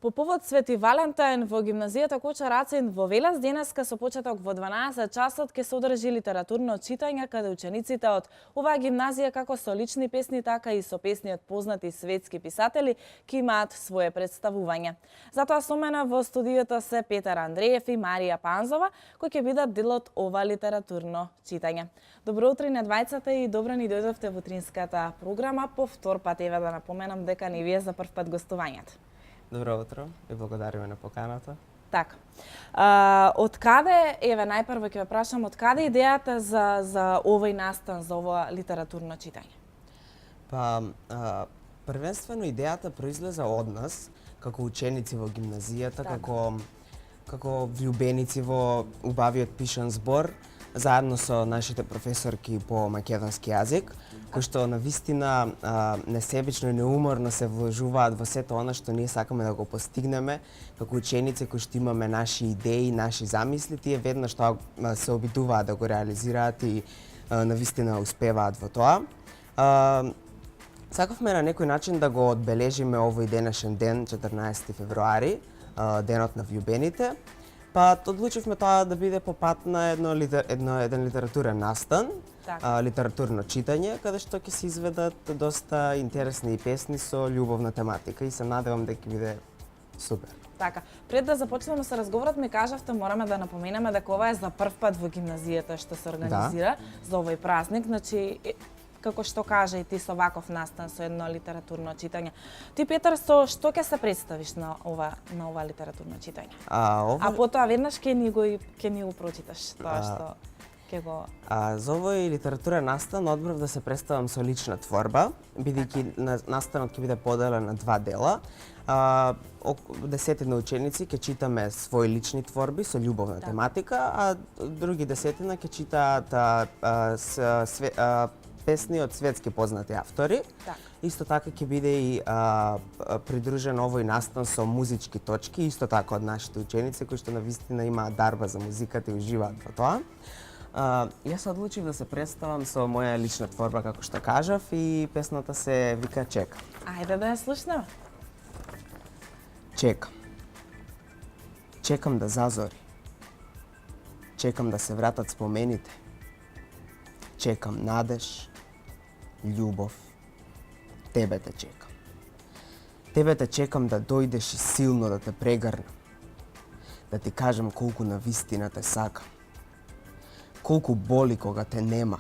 По повод Свети Валентајн во гимназијата Коча Рацин во Велес денеска со почеток во 12 часот ќе се одржи литературно читање каде учениците од оваа гимназија како со лични песни така и со песни од познати светски писатели ќе имаат свое представување. Затоа со мене во студиото се Петар Андреев и Марија Панзова кои ќе бидат дел од ова литературно читање. Добро утро на двајцата и добро ни дојдовте во утринската програма. По втор пат еве да напоменам дека ни вие за прв пат гостувањето. Добро утро и благодариме на поканата. Така. Од каде, еве најпрво ќе ве прашам, од каде идејата за овој настан, за ова литературно читање? Па, првенствено идејата произлеза од нас, како ученици во гимназијата, како влюбеници во убавиот пишан збор, заедно со нашите професорки по македонски јазик, кои што навистина несебично и неуморно се вложуваат во сето она што ние сакаме да го постигнеме, како ученици кои што имаме наши идеи, наши замисли, тие веднаш тоа се обидуваат да го реализираат и навистина успеваат во тоа. Сакавме на некој начин да го одбележиме овој денешен ден, 14 февруари, денот на влюбените. Па одлучивме тоа да биде по пат на еден литературен настан, литературно читање, каде што ќе се изведат доста интересни песни со љубовна тематика и се надевам дека ќе биде супер. Така, пред да започнеме со разговорот ми кажавте мораме да напоменеме дека ова е за прв пат во гимназијата што се организира за овој празник, значи како што кажа и ти со ваков настан со едно литературно читање. Ти Петар со што ќе се представиш на ова литературно читање? А потоа веднаш ќе ни го прочиташ тоа што ќе го За овој литературен настан одбрав да се представам со лична творба, бидејќи настанот ќе биде поделен на два дела. Десетина ученици ќе читаме своји лични творби со љубовна тематика, а други десетина ќе читаат песни од светски познати автори. Исто така ќе биде и придружен овој настан со музички точки, исто така од нашите ученици кои што навистина имаат дарба за музиката и уживаат во тоа. Јас се одлучив да се представам со моја лична творба, како што кажав, и песната се вика Чекам. Ајде да ја слушнеме. Чекам. Чекам да зазори. Чекам да се вратат спомените. Чекам надеж, љубов. Тебе те чекам. Тебе те чекам да дојдеш и силно да те прегрнам. Да ти кажам колку навистина те сакам. Колку боли кога те нема.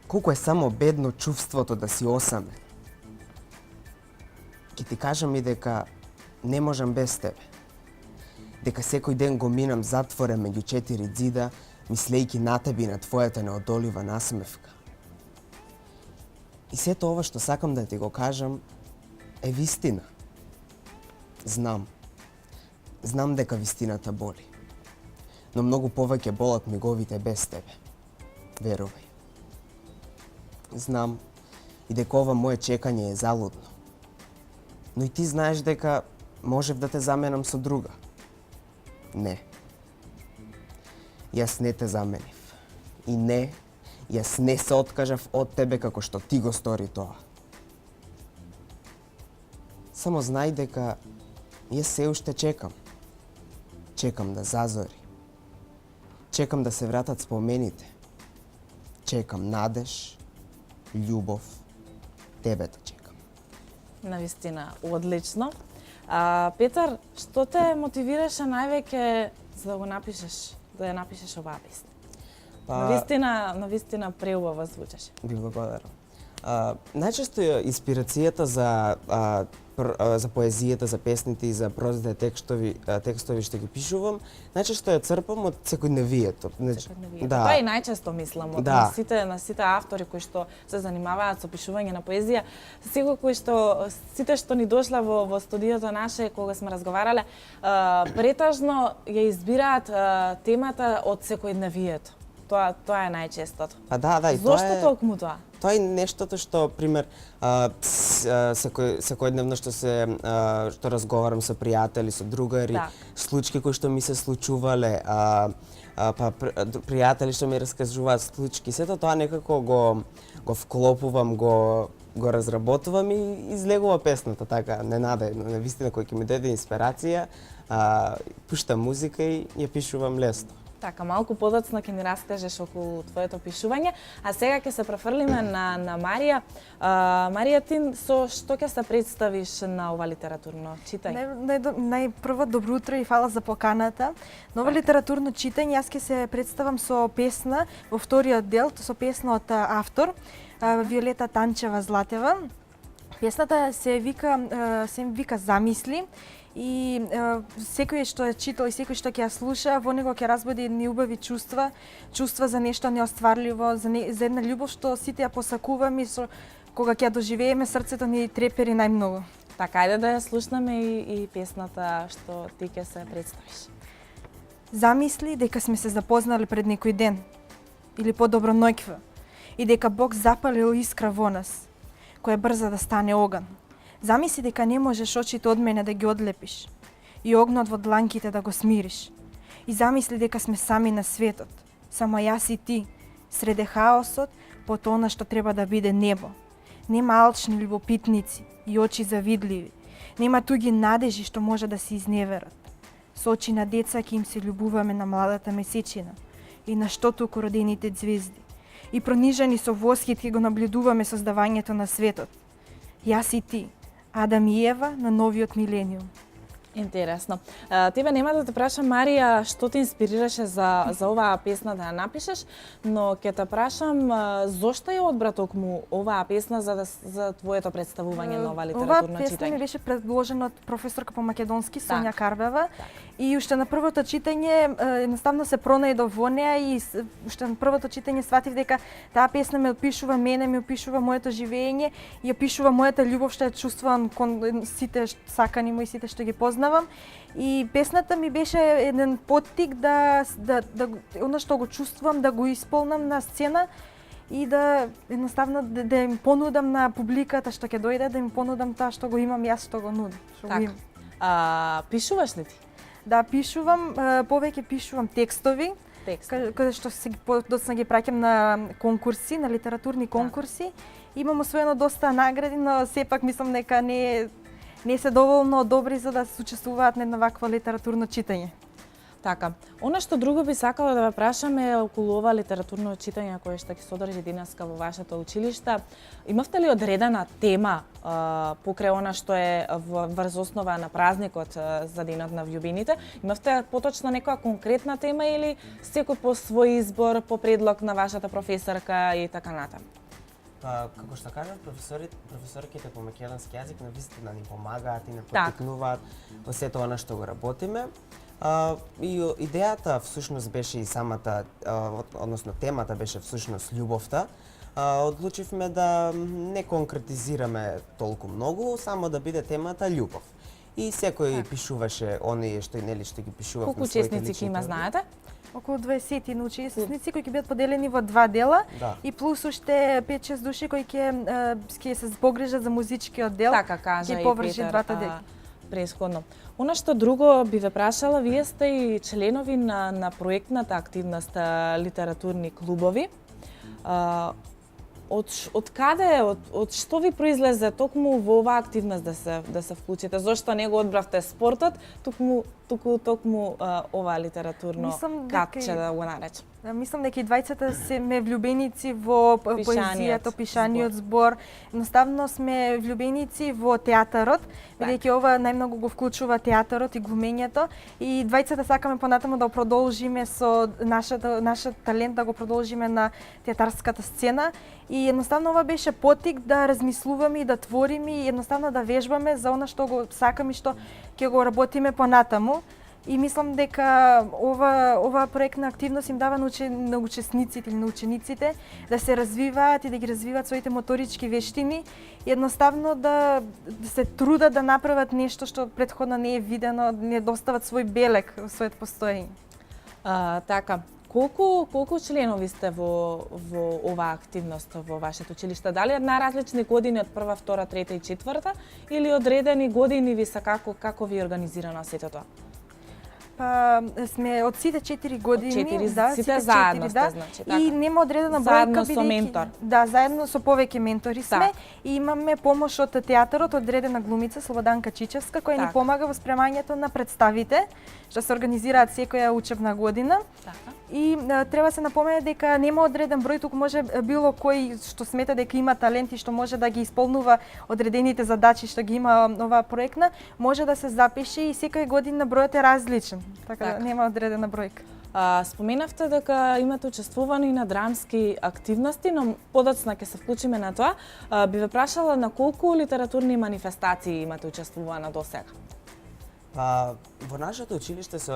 Колку е само бедно чувството да си осамен. Ќе ти кажам и дека не можам без тебе. Дека секој ден го минам затворен меѓу четири ѕида, мислејќи на тебе и на твојата неодолива насмевка. И сето ова што сакам да ти го кажам е вистина. Знам. Знам дека вистината боли. Но многу повеќе болат миговите без тебе. Верувај. Знам и дека ова моje чекање е залудно. Но и ти знаеш дека можев да те заменам со друга. Не. Јас не те заменив. И не, јас не се откажав од тебе како што ти го стори тоа. Само знај дека јас се уште чекам. Чекам да зазори. Чекам да се вратат спомените. Чекам надеж, љубов, тебе те чекам. Навистина, одлично. Петар, што те мотивираше највеќе за да ја напишеш оваа песна? Навистина преубаво звучеше. Ви благодарам. Најчесто инспирацијата за поезијата, за песните и за прозите текстови што ги пишувам, најчесто ја црпам од секојдневието. Тоа и најчесто мислам од на сите автори кои што се занимаваат со пишување на поезија, секој што сите што ни дошла во студиото наше кога сме разговарале, претажно ја избираат темата од секојдневието. Тоа е најчестото. Па да, и Зошто тоа е... токму тоа? Тоа е нештото што, пример, секојдневно што разговарам со пријатели, со другари, Да. случаи кои што ми се случувале, па пријатели што ми раскажуваат случаи, сето тоа некако го вклопувам, го разработувам и излегува песната така ненадејно, навистина кој ќе ми даде инспирација, пуштам музика и ја пишувам лесно. Така, малку подоцна ќе ни раскажеш околу твоето пишување, а сега ќе се префрлиме на Марија. Марија, ти со што ќе се представиш на ова литературно читање? Најпрво добро утро и фала за поканата. На ова литературно читање јас ќе се представам со песна во вториот дел, со песна од автор Виолета Танчева Златева. Песната се вика Замисли. И секој што е читал и секој што ќе ја слуша, во него ќе разбуди едни убави чувства, чувства за нешто неостварливо, за една љубов што сите ја посакуваме и кога ќе ја доживееме, срцето ни трепери најмногу. Така, ајде да ја слушнаме и песната што ти ќе се представиш. Замисли дека сме се запознали пред некој ден, или подобро ноќва, и дека Бог запалил искра во нас, која брза да стане оган. Замисли дека не можеш очите од мене да ги одлепиш и огнот во дланките да го смириш. И замисли дека сме сами на светот, само јас и ти, среде хаосот, по тоа што треба да биде небо. Нема алчни љубопитници и очи завидливи. Нема туги надежи што може да се изневерат. Со очи на деца ќе им се љубуваме на младата месечина и на штотуку родените звезди. И пронижени со восхит ќе го наблюдуваме создавањето на светот. Јас и ти, Адам и Ева на новиот милениум. Интересно. Тебе нема да те прашам, Марија, што те инспирираше за оваа песна да ја напишеш, но ќе те прашам зошто ја одбра токму оваа песна за твоето представување на оваа литературно Оваа песна ми читање? беше предложена од професорка по македонски Сонја Карбева и уште на првото читање едноставно се пронајдов во неа и уште на првото читање сватив дека таа песна ме опишува мене, ми опишува моето живење и опишува мојата љубов што ја чувствувам кон сите сакани мои, сите што ги познавам. И песната ми беше еден поттик да она што го чувствувам да го исполнам на сцена и да едноставно да им понудам на публиката што ќе дојде, да им понудам тоа што го имам јас, што го нудам. Така. Пишуваш ли ти? Да, пишувам, повеќе пишувам текстови, каде што доцна ги праќам на конкурси, на литературни конкурси. Имам освоено доста награди, но сепак мислам дека не се доволно добри за да се учествуваат на една ваква литературно читање. Така, она што друго би сакала да ве прашам е околу ова литературно читање кое што ќе содржи денеска во вашето училиште. Имавте ли одредена тема покрај она што е врз основа на празникот за денот на вљубените? Имавте поточно некоја конкретна тема или секој по свој избор, по предлог на вашата професорка и така натаму? Како што кажав, професорките по македонски јазик навистина ни помагаат и не поттикнуваат во сето она што го работиме. И идејата всушност беше и самата, односно темата беше всушност љубовта. Одлучивме да не конкретизираме толку многу, само да биде темата љубов. И секој пишуваше оние што ги пишував Колку на своите учесници лични ќе има, труди. знаете? Околу 20 учесници кои ќе бидат поделени во два дела и плюс уште 5-6 души кои ќе се погрижат за музичкиот дел. Така кажа ќе и површи Петар двата дела. Предходно. Она што друго би ве прашала, вие сте и членови на проектната активност литературни клубови. Од каде, од што ви произлезе токму во оваа активност да се вклучите? Зошто не го одбравте спортот, токму ова литературно катче да го наречем? Мислам дека и двајцата сме влюбеници во поезијата, пишаниот збор. Едноставно сме влюбеници во театарот, бидејќи ова најмногу го вклучува театарот и глумењето. И двајцата сакаме понатаму да продолжиме со нашиот талент, да го продолжиме на театарската сцена. И едноставно ова беше поттик да размислуваме и да твориме и едноставно да вежбаме за она што го сакаме и што ќе го работиме понатаму. И мислам дека ова проектна активност им дава на учесниците или на учениците да се развиваат и да ги развиваат своите моторички вештини и едноставно да се трудат да направат нешто што претходно не е видено, не достават свој белег во своето постоење. Така, колку членови сте во оваа активност во вашето училиште? Дали на различни години од прва, втора, трета и четврта или одредени години ви се како ви е организирано сето тоа? Па сме од сите 4 години, Четири, да, сите заедно сте, значи, така. И нема одредена Заедно бројка со ментор. Да, заедно со повеќе ментори сме и имаме помош од театарот, одредена глумица Слободанка Чичевска која ни Така. помага во спремањето на представите што се организираат секоја учебна година. Така. И треба се напомене дека нема одреден број, туку може било кој што смета дека има талент и што може да ги исполнува одредените задачи што ги има оваа проектна, може да се запише и секоја година бројот е различен. Така да Така. нема одредена бројка. Споменавте дека имате учествувано и на драмски активности, но подоцна ќе се вклучиме на тоа. Би ве прашала на колку литературни манифестации имате учествувано досега? Па, во нашето училиште се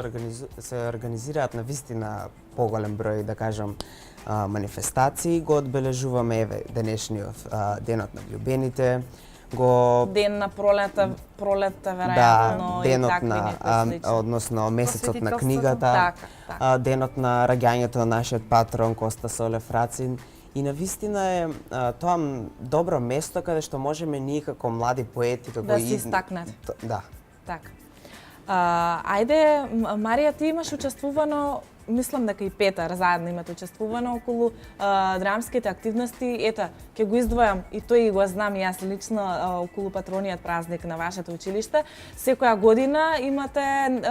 организираат на вистина поголем број, да кажам, манифестации. Го одбележуваме еве денешниот денот на влюбените, го Ден на пролета да, веројатно и денот такви на некои слични. односно месецот на Посветителството. книгата, Така. денот на раѓањето на нашиот патрон Коста Солев Рацин. И на вистина е тоа добро место каде што можеме ние како млади поети како Да се истакнете. Да. Така. Ајде, Марија, ти имаш учествувано, мислам дека и Петар заедно имате учествувано околу драмските активности. Ета, ќе го издвојам и тој го знам и јас лично околу патрониот празник на вашето училиште. Секоја година имате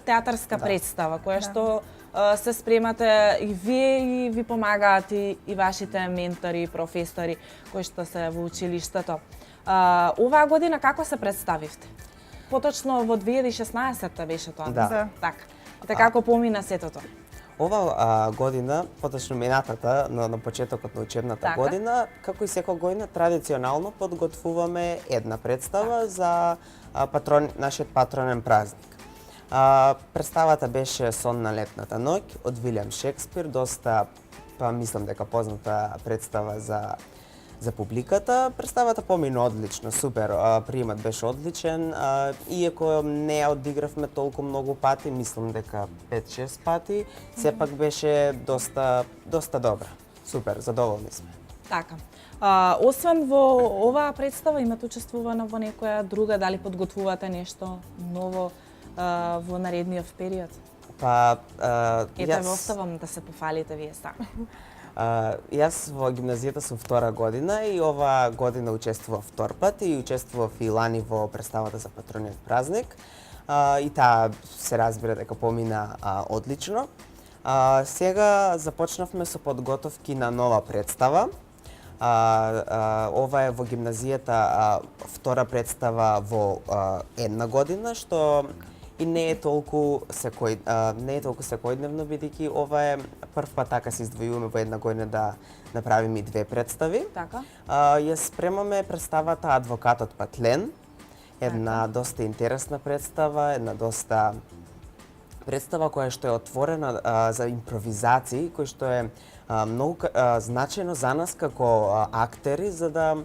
театарска представа која што се спремате и вие и ви помагаат и вашите ментори и професори кои што се во училиштето. Оваа година како се представивте? Поточно во 2016 беше тоа. Да. Така. Така како помина сето тоа. Ова година, поточно минатата, на почетокот на учебната Така. година, како и секоја година, традиционално подготвуваме една представа за нашиот патронен празник. Представата беше Сон на летната ноќ од Вилијам Шекспир, доста, мислам дека позната представа за публиката. Представата помина одлично, супер, приемат беше одличен, иако не ја одигравме толку многу пати, мислам дека 5-6 пати, сепак беше доста добра. Супер, задоволни сме. Така. Освен во оваа представа, имате учествувано во некоја друга, дали подготвувате нешто ново во наредниот период? Ете, ве оставам да се пофалите вие сами. Јас во гимназијата сум втора година и оваа година учествував втор пат и учествував и лани во представата за патрониот празник. И таа се разбира дека помина одлично. Сега започнавме со подготовки на нова представа. Ова е во гимназијата втора представа во една година, што и не е толку секојдневно, бидејќи ова е прв пат така се издвојуваме во една година да направиме и две представи. Така. Ја спремаме представата Адвокатот Патлен, една доста интересна представа, представа која што е отворена за импровизации, кој што е многу значајно за нас како актери, за да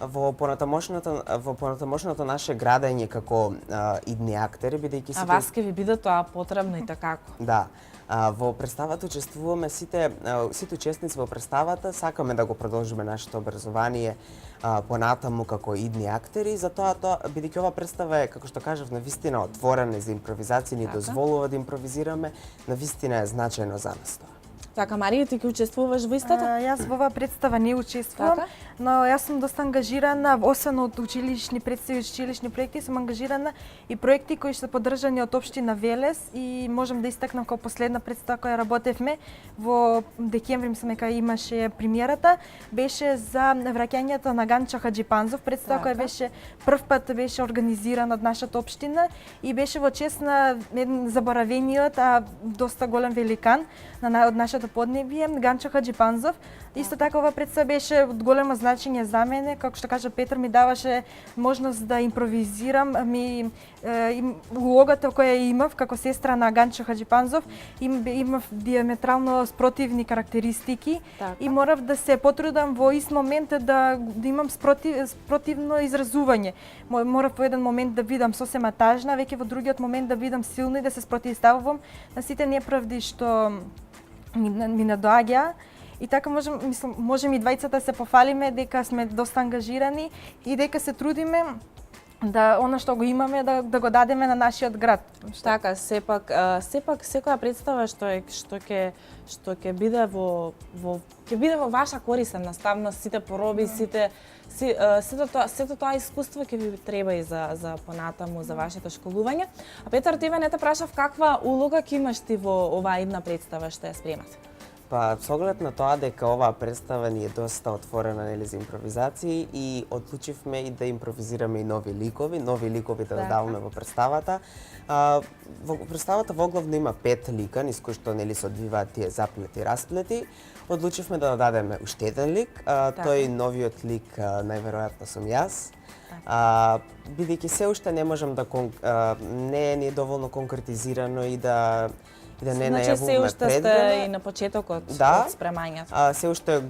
во понатамошното наше градење како идни актери, бидејќи А вас ке ви биде тоа потребно и такако. Да. Во представата учествуваме сите учесници во представата, сакаме да го продолжиме нашето образование понатаму како идни актери, затоа бидејќи ова представа е, како што кажав, навистина отворена за импровизација, ни дозволува да импровизираме, навистина е значајно за нас тоа. Така, Марија, ти ќе учествуваш во истото? Јас во оваа представа не учествувам, Така? но јас сум доста ангажирана, освен од училишни представи, училишни проекти, сум ангажирана и проекти кои се поддржани од општина Велес и можам да истакнам како последна представа која работевме во декември, мислам дека имаше премиерата, беше за враќањето на Ганчо Хаџипанзов, представа која беше прв пат беше организирана од нашата општина и беше во чест на еден заборавениот, доста голем великан од нашата поднебие, Ганчо Хаџипанзов. Исто така ова представа беше од големо значење за мене, како што кажа Петар, ми даваше можност да импровизирам, улогата која имав како сестра на Ганчо Хаџипанзов, имав диаметрално спротивни карактеристики и морав да се потрудам во ист момент да имам спротивно изразување. Морав во еден момент да бидам сосема тажна, веќе во другиот момент да бидам силна и да се спротивставувам на сите неправди што ми надоаѓа. И така можем и двајцата се пофалиме дека сме доста ангажирани и дека се трудиме да она што го имаме да го дадеме на нашиот град. Така, сепак секоја представа што ќе биде во ваша корист, наставно сите пороби, сето тоа искуство ќе ви треба и за понатаму за вашето школување. А Петар, тебе не те прашав каква улога ќе имаш ти во оваа идна представа што ја спремате? Па, со оглед на тоа дека оваа представа ни е доста отворена за импровизации и одлучивме и да импровизираме и нови ликови да додаваме во представата. Во представата воглавно има 5 лика, низ кои што се одвиваат тие заплети и расплети. Одлучивме да додадеме уште еден лик, тој новиот лик најверојатно сум јас. Бидејќи се уште не можам да не е доволно конкретизирано и да не најавуваме се уште сте и на почетокот од спремањето. Се уште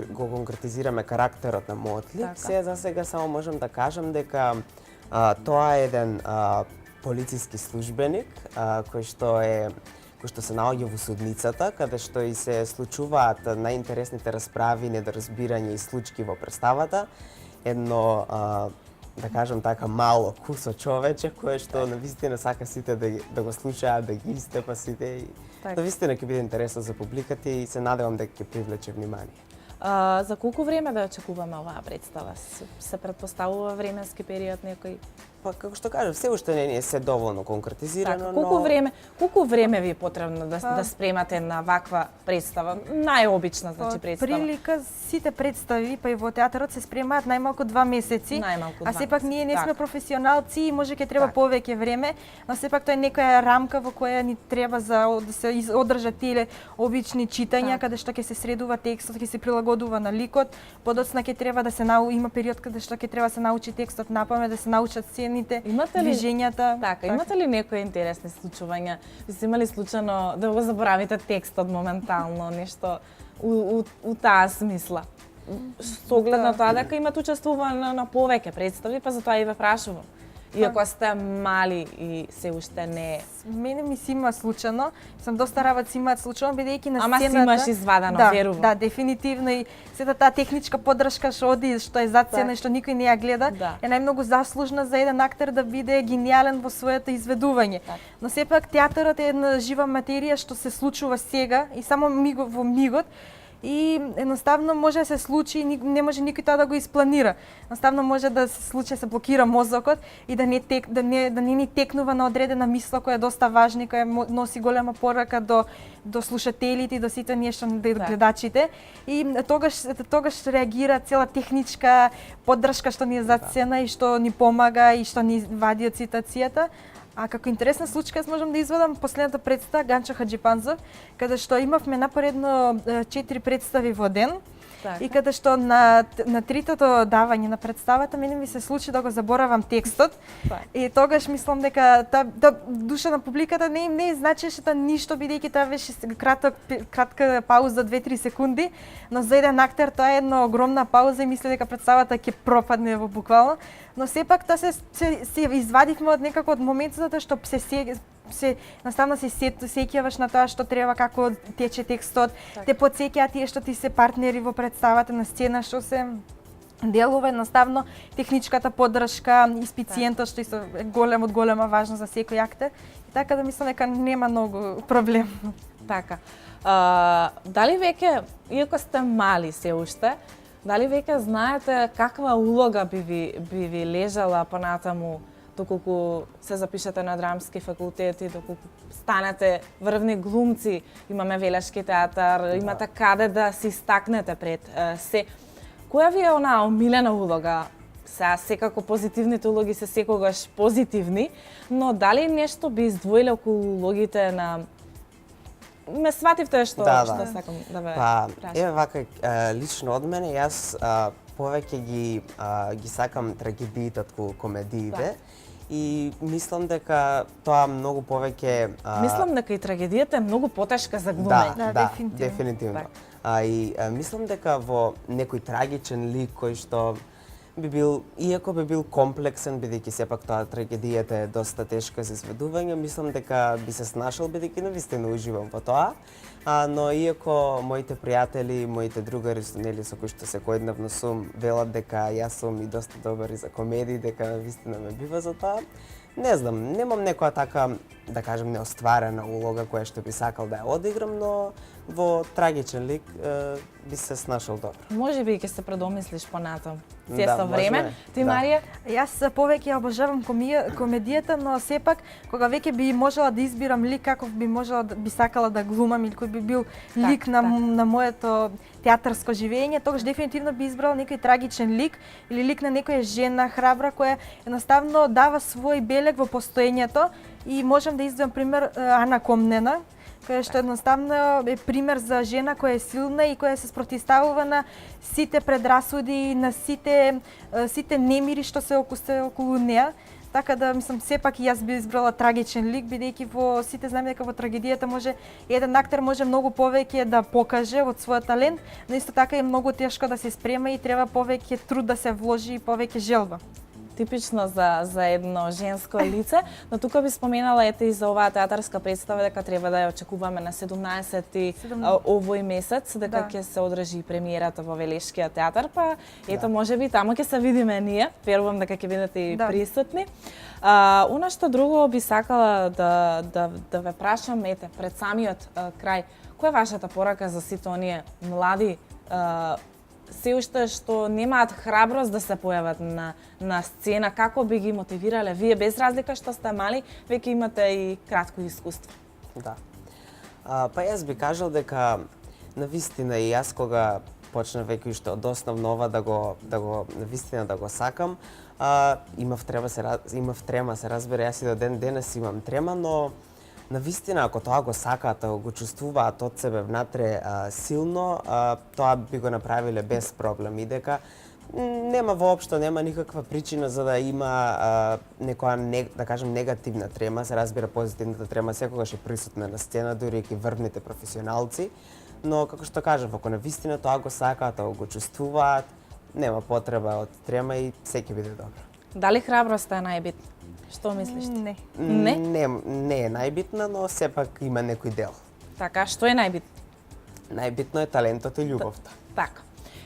го конкретизираме карактерот на мојот лик. За сега само можам да кажам дека тоа е еден полициски службеник кој што се наоѓа во судницата, каде што и се случуваат најинтересните расправи, недоразбирања и случки во представата. Едно да кажам така, мало кусо човече, кое што навистина сака сите да го слушаат, да ги истепа сите и навистина ќе биде интересно за публиката и се надевам дека ќе привлече внимание. За колку време да очекуваме оваа представа? Се претпоставува временски период некој? Па како што кажав, се уште не е се доволно конкретизирано, колку време ви е потребно да спремате на ваква представа? Најобична, значи, представа. Прилика сите представи, па и во театарот се спремаат најмалку 2 месеци. А сепак ние не сме професионалци и може ќе треба повеќе време, но сепак тоа е некоја рамка во која ни треба да се одржат тие обични читања, каде што ќе се средува текстот, ќе се прилагодува на ликот. Подоцна ќе треба да се има период каде што ќе треба да се научи текстот напамет, да се научат сцените, движењата. Така, имате ли некои интересни случувања? Сте имали случајно да го заборавите текстот моментално, нешто у таа смисла? Со оглед на тоа дека имате учествувано на повеќе представи, па затоа и ве прашувам. Иако сте мали и се уште не... Мене ми си има случано, сам доста работи си имаат случано, бидејќи на сцената... Ама си имаш извадено, верувам. Да, дефинитивно и сета таа техничка поддршка што оди, што е зад сцена и што никој не ја гледа, е најмногу заслужна за еден актер да биде гениален во своето изведување. Но сепак театарот е една жива материја што се случува сега и само во мигот, и едноставно може да се случи, не може никој тоа да го испланира. Едноставно може да се случи, се блокира мозокот и да не ни текнува на одредена мисла која е доста важна и која носи голема порака до слушателите и до сите ние што гледачите. И тогаш реагира цела техничка поддршка што ни е зад сцена и што ни помага и што ни вади од ситуацијата. А како интересна случка, можам да извадам последната представа Ганчо Хаджипанзов, каде што имавме напоредно 4 представи во ден. И каде што на тритото давање на представата мене ми се случи да го заборавам текстот. И тогаш мислам дека душа на публиката не значеше ништо, бидејќи тоа беше кратка пауза 2-3 секунди, но за еден актер тоа е една огромна пауза и мисли дека представата ќе пропадне во буквално. Но сепак тоа се извадивме од некако од моментот затоа што наставно се сеќаваш на тоа што треба, како тече текстот, те потсеќаат тие што ти се партнери во представата на сцена, што се делува, едноставно техничката поддршка, испициентот што е од голема важност за секој актер. И така да мислам дека нема многу проблем. Така. Дали веќе, иако сте мали се уште, дали веќе знаете каква улога би ви лежала понатаму доколку се запишете на драмски факултети, доколку станете врвни глумци, имаме Велешки театар, имате каде да се истакнете пред се. Која ви е онаа омилена улога? Секако позитивните улоги се секогаш позитивни, но дали нешто би издвоиле околу улогите на... Ме свативте што сакам да ве прашам. Еве вака, лично од мене, јас повеќе ги сакам трагедиите од комедиите. И мислам дека тоа многу повеќе... Мислам дека и трагедијата е многу потешка за глумење. Да, дефинитивно. И мислам дека во некој трагичен лик кој што иако би бил комплексен, бидејќи сепак тоа трагедијата е доста тешка за изведување, мислам дека би се снашал, бидејќи навистина уживам во тоа. Но иако моите пријатели, моите другари нели со кои што секојдневно сум, велат дека јас сум и доста добар и за комедии, дека вистина ме бива за тоа. Не знам, немам некоја така, да кажем, неостварена улога која што би сакал да ја одиграм, но во трагичен лик би се снашол добро. Може би ќе се предомислиш понатам. Се Да, со време. можно е. Ти, Да. Марија? Јас повеќе ја обожавам комедијата, но сепак кога веќе би можела да избирам лик каков би можела би сакала да глумам или кој би бил лик на на моето театарско живење, тогаш дефинитивно би избрала некој трагичен лик или лик на некоја жена храбра која едноставно дава свој белег во постоењето и можам да издвојам пример Ана Комнена, која што едноставно е пример за жена која е силна и која се спротивставува на сите предрасуди, на сите немири што се околу неа. Така да, мислам, сепак и јас би избрала трагичен лик, бидејќи во сите знаеме дека во трагедијата може еден актер може многу повеќе да покаже од својот талент, но исто така е многу тешко да се спрема и треба повеќе труд да се вложи и повеќе желба. Типично за едно женско лице, но тука би споменала ете и за оваа театарска представа дека треба да ја очекуваме на 17 овој месец, дека ќе се одржи премиерата во Велешкиот театар, па ето можеби таму ќе се видиме ние, верувам дека ќе бидете и присутни. Она што друго би сакала да ве прашам, ете, пред самиот крај, која е вашата порака за сите оние млади се уште што немаат храброст да се појават на сцена, како би ги мотивирале вие, без разлика што сте мали, веќе имате и кратко искуство? Да. Па јас би кажал дека навистина и јас кога почнав веќе уште од основнова да го навистина да го сакам, имав трема, се разбере, јас и до ден денес имам трема, но навистина, ако тоа го сакаат, ако го чувствуваат од себе внатре силно, тоа би го направиле без проблем и дека нема никаква причина за да има некоја, да кажем, негативна трема, се разбира позитивната трема секогаш е присутна на сцена, дури и врвните професионалци, но како што кажав, ако навистина тоа го сакаат, ако го чувствуваат, нема потреба од трема и секи биде добро. Дали храброста е најбитна? Што мислиш? Не. Не? Не е најбитна, но сепак има некој дел. Така, што е најбитно? Најбитно е талентот и љубовта. Така.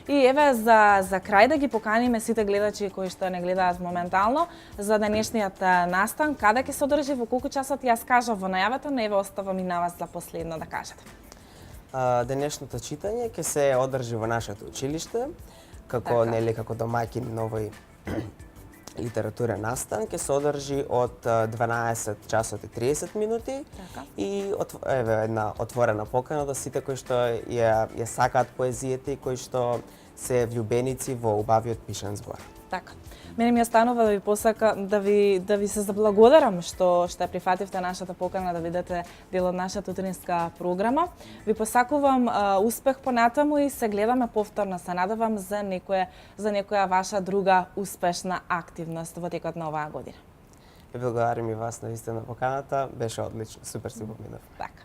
И еве за крај да ги поканиме сите гледачи кои што не гледаат моментално за денешниот настан, каде ќе се одржи, во колку часот, јас кажав во најавата, но еве оставам и на вас за последно да кажете. Денешното читање ќе се одржи во нашето училиште, како нели како домаќин на овој литературен настан, ќе се одржи од 12 часот и 30 минути и еве една отворена покана до сите кои што ја сакаат поезијата и кои што се влюбеници во убавиот пишан збор. Така. Мене ми останува да ви посака да ви се заблагодарам што ја прифативте нашата покана да бидете дел од нашата утринска програма. Ви посакувам успех понатаму и се гледаме повторно. Се надевам за некоја ваша друга успешна активност во текот на оваа година. Ви благодарам и вас навистина поканата, беше одлично, супер си поминав. Така.